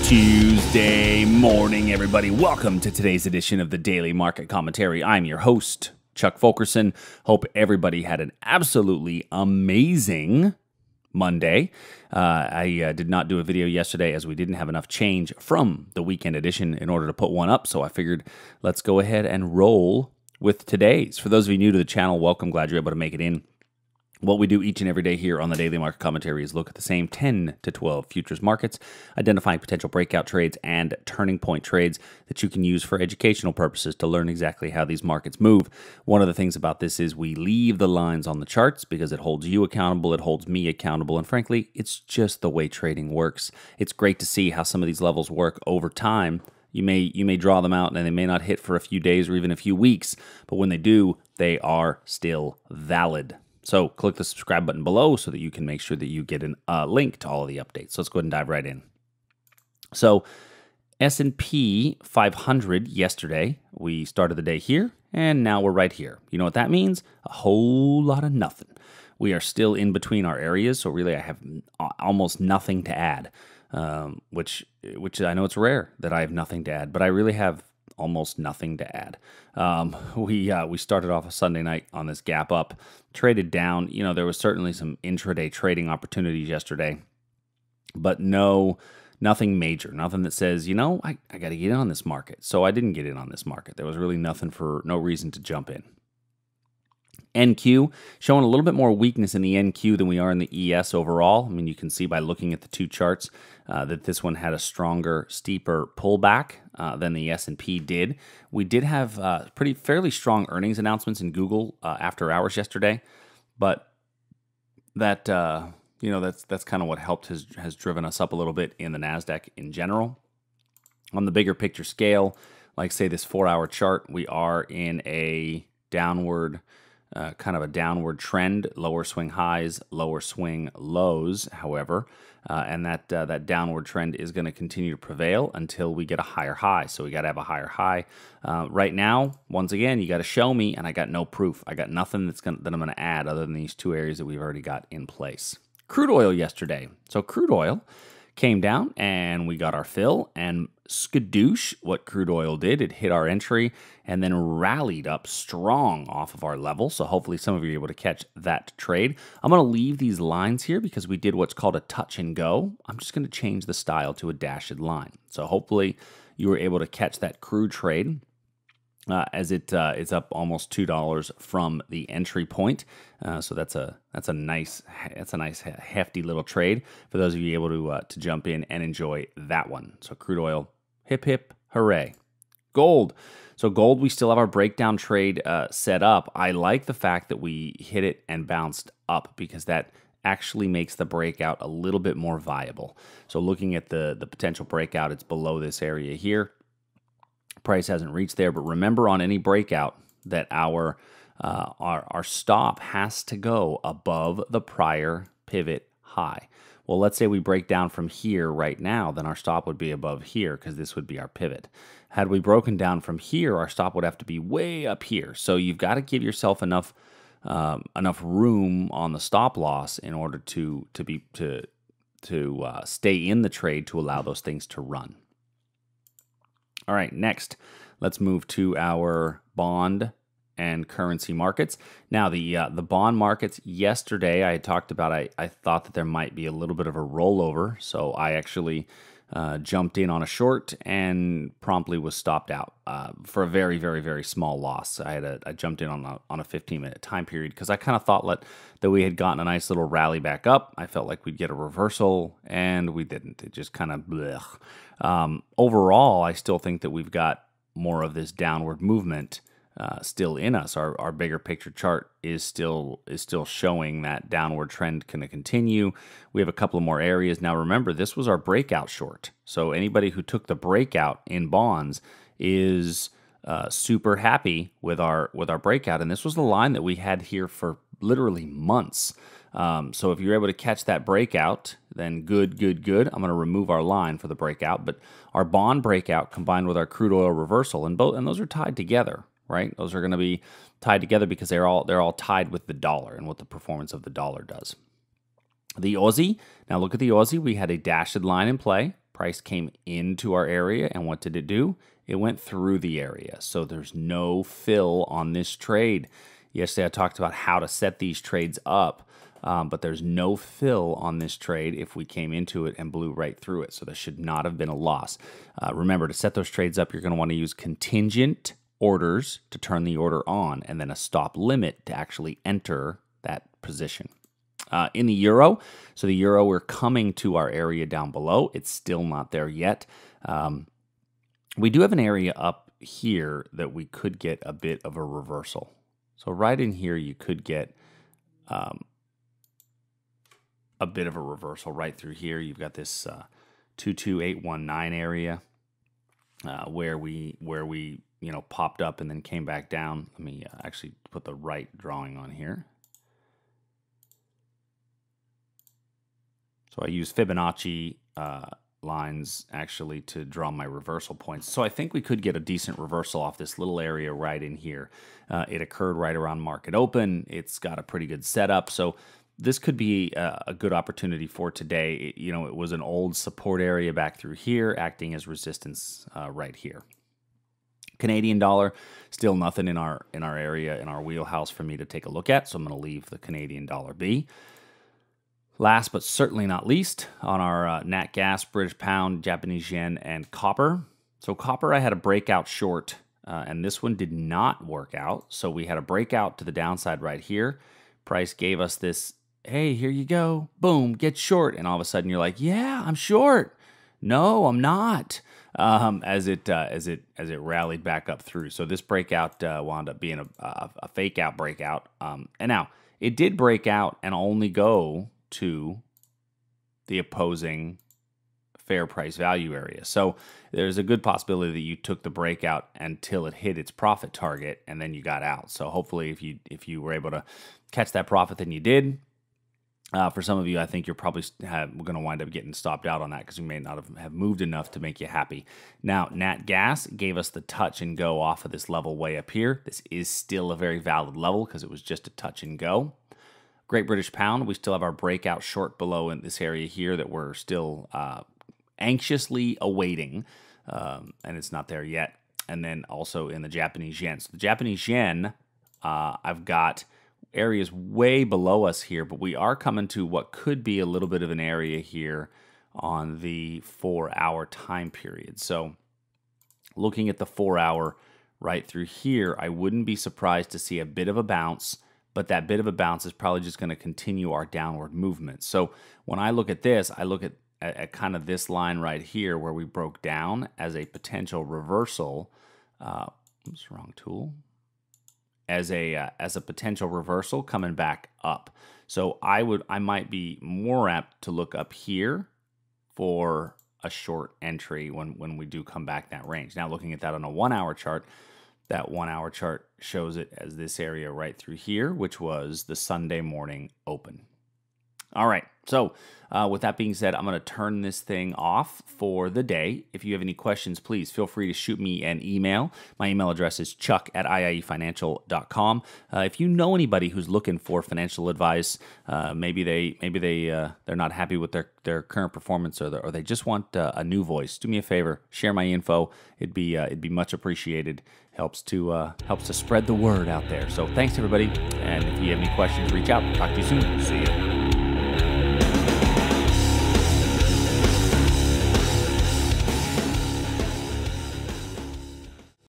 Tuesday morning, everybody. Welcome to today's edition of the Daily Market Commentary. I'm your host, Chuck Fulkerson. Hope everybody had an absolutely amazing Monday. I did not do a video yesterday as we didn't have enough change from the weekend edition in order to put one up, so I figured let's go ahead and roll with today's. For those of you new to the channel, welcome. Glad you're able to make it in. What we do each and every day here on the Daily Market Commentary is look at the same 10 to 12 futures markets, identifying potential breakout trades and turning point trades that you can use for educational purposes to learn exactly how these markets move. One of the things about this is we leave the lines on the charts because it holds you accountable, it holds me accountable, and frankly, it's just the way trading works. It's great to see how some of these levels work over time. You may draw them out and they may not hit for a few days or even a few weeks, but when they do, they are still valid. So click the subscribe button below so that you can make sure that you get a link to all of the updates. So let's go ahead and dive right in. So S&P 500 yesterday, we started the day here, and now we're right here. You know what that means? A whole lot of nothing. We are still in between our areas, so really I have almost nothing to add, which I know it's rare that I have nothing to add, but I really have almost nothing to add. We started off a Sunday night on this gap up, traded down. You know, there was certainly some intraday trading opportunities yesterday, but nothing major, nothing that says, you know, I got to get in on this market. So I didn't get in on this market. There was really no reason to jump in. NQ, showing a little bit more weakness in the NQ than we are in the ES overall. I mean, you can see by looking at the two charts that this one had a stronger, steeper pullback than the S&P did. We did have fairly strong earnings announcements in Google after hours yesterday, but that that's kind of what helped has driven us up a little bit in the Nasdaq in general. On the bigger picture scale, like say this 4-hour chart, we are in a downward. Kind of a downward trend, lower swing highs, lower swing lows, however, and that downward trend is going to continue to prevail until we get a higher high. So we got to have a higher high. Right now, once again, you got to show me, and I got no proof. I got nothing that I'm going to add other than these two areas that we've already got in place. Crude oil yesterday. So crude oil came down and we got our fill, and skadoosh, what crude oil did, it hit our entry and then rallied up strong off of our level. So hopefully some of you are able to catch that trade. I'm going to leave these lines here because we did what's called a touch and go. I'm just going to change the style to a dashed line. So hopefully you were able to catch that crude trade. As it's up almost $2 from the entry point, so that's a nice hefty little trade for those of you able to jump in and enjoy that one. So crude oil, hip hip hooray! Gold. So gold, we still have our breakdown trade set up. I like the fact that we hit it and bounced up because that actually makes the breakout a little bit more viable. So looking at the potential breakout, it's below this area here. Price hasn't reached there, but remember on any breakout that our stop has to go above the prior pivot high. Well, let's say we break down from here right now, then our stop would be above here because this would be our pivot. Had we broken down from here, our stop would have to be way up here. So you've got to give yourself enough room on the stop loss in order to stay in the trade to allow those things to run. All right, next, let's move to our bond and currency markets. Now, the bond markets yesterday, I had talked about, I thought that there might be a little bit of a rollover, so I actually jumped in on a short and promptly was stopped out for a very, very, very small loss. I jumped in on a 15-minute time period because I kind of thought that we had gotten a nice little rally back up. I felt like we'd get a reversal, and we didn't. It just kind of blech. Overall, I still think that we've got more of this downward movement still in us. Our bigger picture chart is still showing that downward trend going to continue. We have a couple of more areas. Now remember, this was our breakout short. So anybody who took the breakout in bonds is super happy with our breakout. And this was the line that we had here for literally months. So if you're able to catch that breakout, then good. I'm going to remove our line for the breakout, but our bond breakout combined with our crude oil reversal, and those are tied together, right? Those are going to be tied together because they're all tied with the dollar and what the performance of the dollar does. The Aussie, now look at the Aussie. We had a dashed line in play. Price came into our area, and what did it do? It went through the area. So there's no fill on this trade. Yesterday I talked about how to set these trades up, but there's no fill on this trade if we came into it and blew right through it. So there should not have been a loss. Remember, to set those trades up, you're going to want to use contingent orders to turn the order on, and then a stop limit to actually enter that position. In the euro, so the euro, we're coming to our area down below. It's still not there yet. We do have an area up here that we could get a bit of a reversal. So right in here, you could get a bit of a reversal right through here. You've got this 22819 area where we popped up and then came back down. Let me actually put the right drawing on here. So I use Fibonacci lines actually to draw my reversal points. So I think we could get a decent reversal off this little area right in here. It occurred right around market open. It's got a pretty good setup. So this could be a good opportunity for today. It was an old support area back through here, acting as resistance right here. Canadian dollar, still nothing in our area, in our wheelhouse for me to take a look at. So I'm going to leave the Canadian dollar be. Last but certainly not least, on our nat gas, British pound, Japanese yen, and copper. So copper, I had a breakout short, and this one did not work out. So we had a breakout to the downside right here. Price gave us this, hey, here you go, boom, get short, and all of a sudden you're like, yeah, I'm short. No, I'm not. As it rallied back up through. So this breakout wound up being a fake out breakout. And now it did break out and only go to the opposing fair price value area. So there's a good possibility that you took the breakout until it hit its profit target and then you got out. So hopefully if you were able to catch that profit, then you did. For some of you, I think you're probably going to wind up getting stopped out on that because you may not have moved enough to make you happy. Now, Nat Gas gave us the touch and go off of this level way up here. This is still a very valid level because it was just a touch and go. Great British Pound, we still have our breakout short below in this area here that we're still anxiously awaiting, and it's not there yet. And then also in the Japanese yen. So the Japanese yen, I've got areas way below us here, but we are coming to what could be a little bit of an area here on the 4-hour time period. So looking at the 4-hour right through here, I wouldn't be surprised to see a bit of a bounce, but that bit of a bounce is probably just going to continue our downward movement. So when I look at this, I look at kind of this line right here where we broke down as a potential reversal. Oops, wrong tool. As a potential reversal coming back up. So I might be more apt to look up here for a short entry when we do come back that range. Now looking at that on a 1-hour chart, that 1-hour chart shows it as this area right through here, which was the Sunday morning open. All right, so with that being said, I'm going to turn this thing off for the day. If you have any questions, please feel free to shoot me an email. My email address is chuck@iiefinancial.com. If you know anybody who's looking for financial advice, maybe they're not happy with their current performance, or they just want a new voice, do me a favor, share my info. It'd be much appreciated. Helps to spread the word out there. So thanks everybody, and if you have any questions, reach out. Talk to you soon. See you.